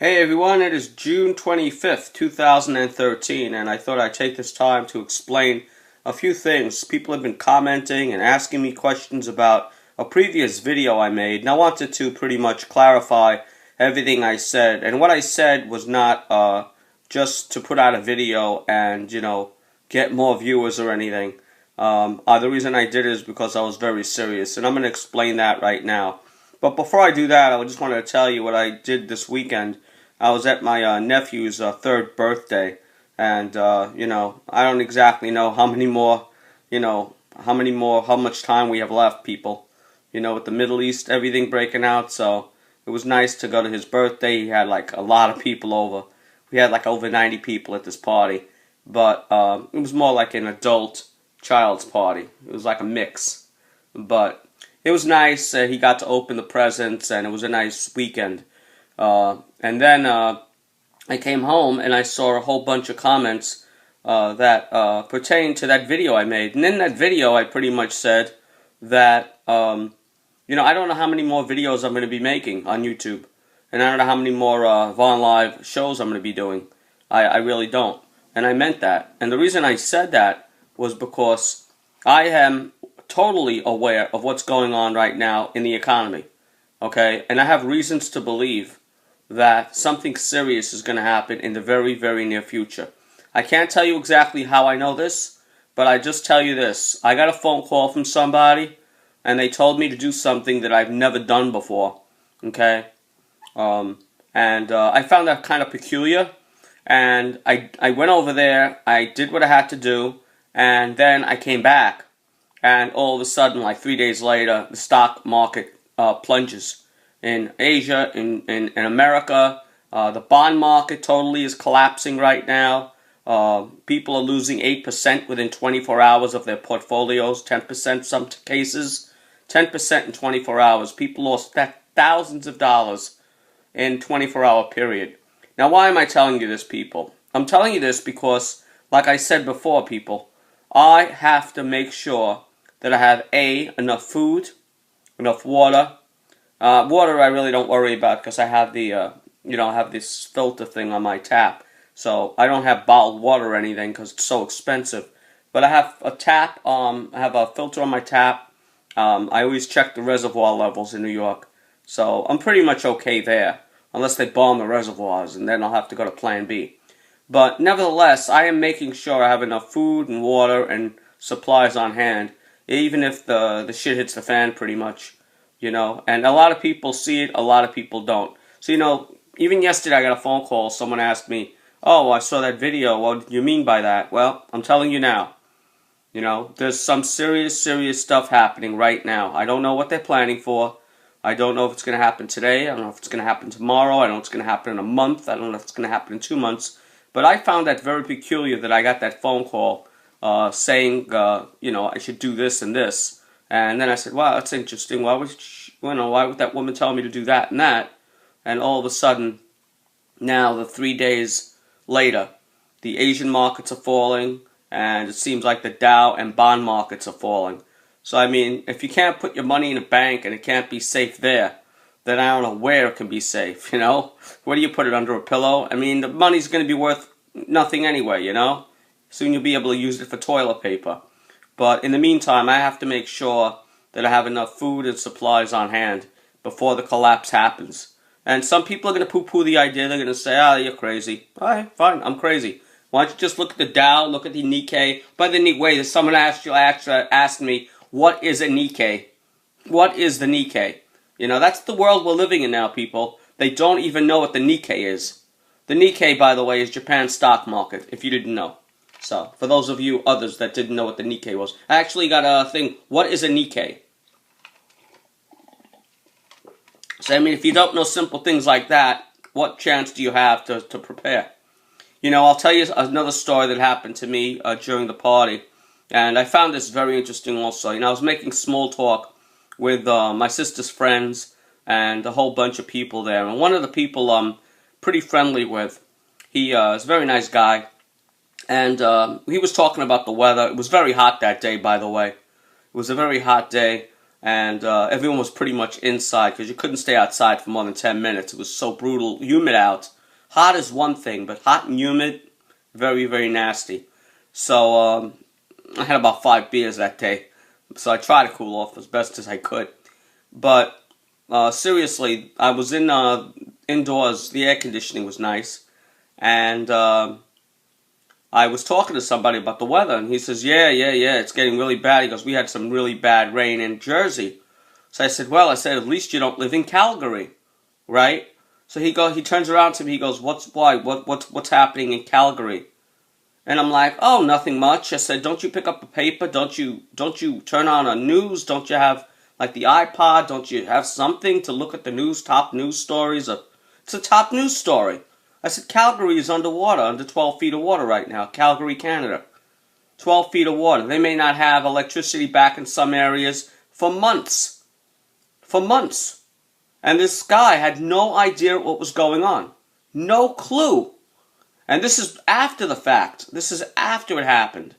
Hey everyone, it is June 25th, 2013, and I thought I'd take this time to explain a few things. People have been commenting and asking me questions about a previous video I made, and I wanted to pretty much clarify everything I said. And what I said was not just to put out a video and, get more viewers or anything. The reason I did it is because I was very serious, and I'm going to explain that right now. But before I do that, I just wanted to tell you what I did this weekend. I was at my nephew's third birthday, and I don't exactly know how much time we have left, people. With the Middle East, everything breaking out, so it was nice to go to his birthday. He had like a lot of people over. We had like over 90 people at this party, but it was more like an adult child's party. It was like a mix, but it was nice. He got to open the presents, and it was a nice weekend. And then I came home and I saw a whole bunch of comments that pertain to that video I made. And in that video, I pretty much said that, I don't know how many more videos I'm going to be making on YouTube. And I don't know how many more Vaughn Live shows I'm going to be doing. I really don't. And I meant that. And the reason I said that was because I am totally aware of what's going on right now in the economy. Okay? And I have reasons to believe that something serious is going to happen in the very, very near future. I can't tell you exactly how I know this, but I just tell you this. I got a phone call from somebody, and they told me to do something that I've never done before. Okay? I found that kind of peculiar, and I went over there, I did what I had to do, and then I came back, and all of a sudden, like 3 days later, the stock market plunges. In Asia, in America, the bond market totally is collapsing right now. People are losing 8% within 24 hours of their portfolios, 10% some cases, 10% in 24 hours. People lost thousands of dollars in 24-hour period. Now, why am I telling you this, people? I'm telling you this because, like I said before, people, I have to make sure that I have enough food, enough water. Water I really don't worry about because I have the, I have this filter thing on my tap. So I don't have bottled water or anything because it's so expensive. But I have a tap, I have a filter on my tap. I always check the reservoir levels in New York. So I'm pretty much okay there. Unless they bomb the reservoirs, and then I'll have to go to Plan B. But nevertheless, I am making sure I have enough food and water and supplies on hand. Even if the shit hits the fan pretty much. And a lot of people see it, a lot of people don't. So, even yesterday I got a phone call, someone asked me, oh, I saw that video, what do you mean by that? Well, I'm telling you now, there's some serious stuff happening right now. I don't know what they're planning for. I don't know if it's going to happen today, I don't know if it's going to happen tomorrow, I don't know if it's going to happen in a month, I don't know if it's going to happen in 2 months. But I found that very peculiar that I got that phone call saying, I should do this and this. And then I said, wow, that's interesting. Why would that woman tell me to do that and that? And all of a sudden, now the 3 days later, the Asian markets are falling, and it seems like the Dow and bond markets are falling. So, I mean, if you can't put your money in a bank and it can't be safe there, then I don't know where it can be safe, Where do you put it, under a pillow? I mean, the money's going to be worth nothing anyway, Soon you'll be able to use it for toilet paper. But in the meantime, I have to make sure that I have enough food and supplies on hand before the collapse happens. And some people are going to poo-poo the idea. They're going to say, you're crazy. All right, fine, I'm crazy. Why don't you just look at the Dow, look at the Nikkei. By the way, someone asked me, what is a Nikkei? What is the Nikkei? That's the world we're living in now, people. They don't even know what the Nikkei is. The Nikkei, by the way, is Japan's stock market, if you didn't know. So, for those of you others that didn't know what the Nikkei was, I actually got a thing, what is a Nikkei? So, I mean, if you don't know simple things like that, what chance do you have to prepare? I'll tell you another story that happened to me during the party, and I found this very interesting also. I was making small talk with my sister's friends and a whole bunch of people there, and one of the people I'm pretty friendly with, he is a very nice guy. And he was talking about the weather. It was very hot that day, by the way. It was a very hot day. and everyone was pretty much inside because you couldn't stay outside for more than 10 minutes. It was so brutal, humid out. Hot is one thing, but hot and humid, very, very nasty. So I had about 5 beers that day, so I tried to cool off as best as I could. But seriously, I was indoors. The air conditioning was nice, and I was talking to somebody about the weather, and he says, yeah, it's getting really bad. He goes, we had some really bad rain in Jersey. So I said, well, at least you don't live in Calgary, right? So he turns around to me, he goes, what's happening in Calgary? And I'm like, oh, nothing much. I said, don't you pick up a paper? Don't you turn on a news? Don't you have, like, the iPod? Don't you have something to look at the news, top news stories? It's a top news story. I said, Calgary is underwater, under 12 feet of water right now. Calgary, Canada. 12 feet of water. They may not have electricity back in some areas for months. For months. And this guy had no idea what was going on. No clue. And this is after the fact. This is after it happened.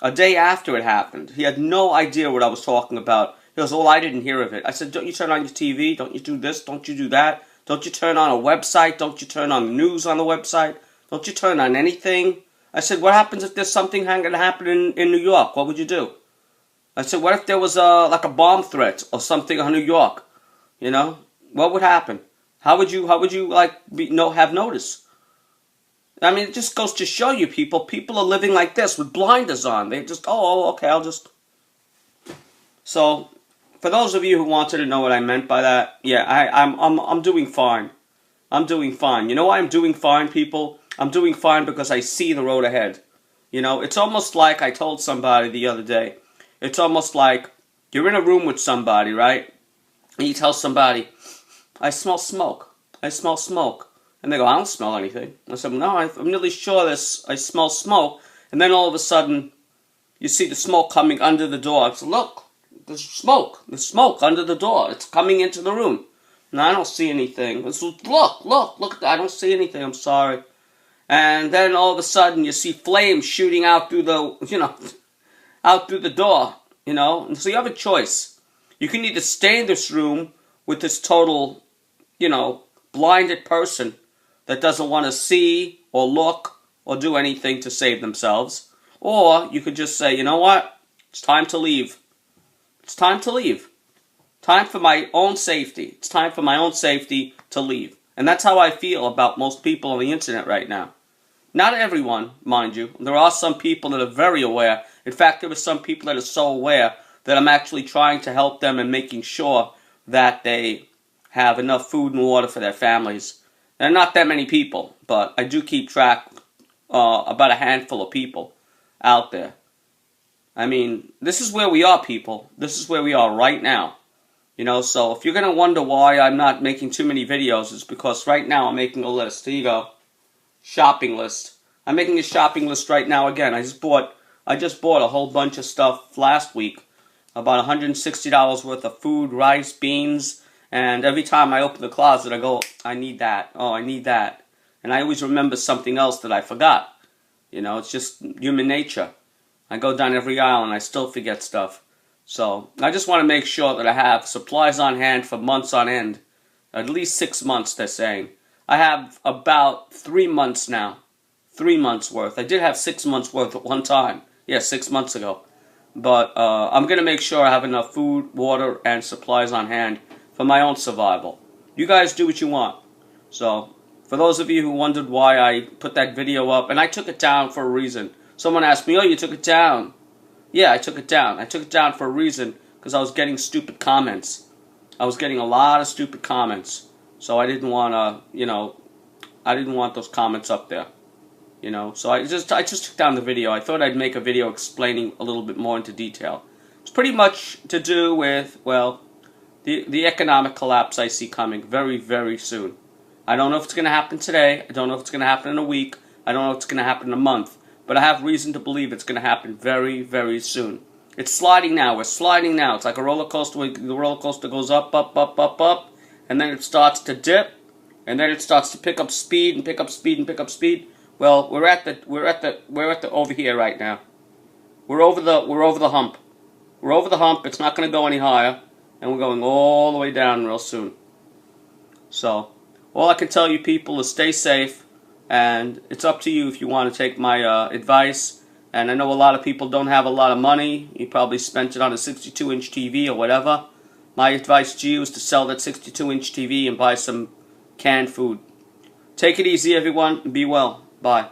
A day after it happened. He had no idea what I was talking about. He goes, well, I didn't hear of it. I said, don't you turn on your TV? Don't you do this? Don't you do that? Don't you turn on a website? Don't you turn on the news on the website? Don't you turn on anything? I said, what happens if there's something going to happen in New York? What would you do? I said, what if there was like a bomb threat or something on New York? You know, what would happen? How would you like have notice? I mean, it just goes to show you people are living like this with blinders on. They just, okay, I'll just. So, for those of you who wanted to know what I meant by that, yeah, I'm doing fine. I'm doing fine. You know why I'm doing fine, people? I'm doing fine because I see the road ahead. You know, it's almost like I told somebody the other day. It's almost like you're in a room with somebody, right? And you tell somebody, I smell smoke. I smell smoke. And they go, I don't smell anything. I said, no, I'm really sure I smell smoke. And then all of a sudden, you see the smoke coming under the door. I said, look. There's smoke under the door. It's coming into the room. No, I don't see anything. It's, look, I don't see anything. I'm sorry. And then all of a sudden you see flames shooting out through the, out through the door, And so you have a choice. You can either stay in this room with this total, blinded person that doesn't want to see or look or do anything to save themselves. Or you could just say, you know what? It's time to leave. It's time to leave. Time for my own safety. It's time for my own safety to leave. And that's how I feel about most people on the internet right now. Not everyone, mind you. There are some people that are very aware. In fact, there are some people that are so aware that I'm actually trying to help them and making sure that they have enough food and water for their families. There are not that many people, but I do keep track about a handful of people out there. I mean, this is where we are, people. This is where we are right now. So if you're going to wonder why I'm not making too many videos, it's because right now I'm making a list. Here you go. Shopping list. I'm making a shopping list right now again. I just bought a whole bunch of stuff last week. About $160 worth of food, rice, beans, and every time I open the closet I go, I need that. Oh, I need that. And I always remember something else that I forgot. It's just human nature. I go down every aisle and I still forget stuff. So, I just want to make sure that I have supplies on hand for months on end. At least 6 months, they're saying. I have about 3 months now. 3 months worth. I did have 6 months worth at one time. Yeah, 6 months ago. But I'm going to make sure I have enough food, water, and supplies on hand for my own survival. You guys do what you want. So, for those of you who wondered why I put that video up, and I took it down for a reason. Someone asked me, oh, you took it down. Yeah, I took it down. I took it down for a reason, because I was getting stupid comments. I was getting a lot of stupid comments. So I didn't want to, I didn't want those comments up there. So I just took down the video. I thought I'd make a video explaining a little bit more into detail. It's pretty much to do with, well, the economic collapse I see coming very, very soon. I don't know if it's going to happen today. I don't know if it's going to happen in a week. I don't know if it's going to happen in a month. But I have reason to believe it's going to happen very, very soon. It's sliding now. We're sliding now. It's like a roller coaster. The roller coaster goes up, up, up, up, up, and then it starts to dip, and then it starts to pick up speed and pick up speed and pick up speed. Well, we're over here right now. We're over the hump. We're over the hump. It's not going to go any higher. And we're going all the way down real soon. So, all I can tell you people is stay safe. And it's up to you if you want to take my advice. And I know a lot of people don't have a lot of money. You probably spent it on a 62-inch TV or whatever. My advice to you is to sell that 62-inch TV and buy some canned food. Take it easy, everyone, and be well. Bye.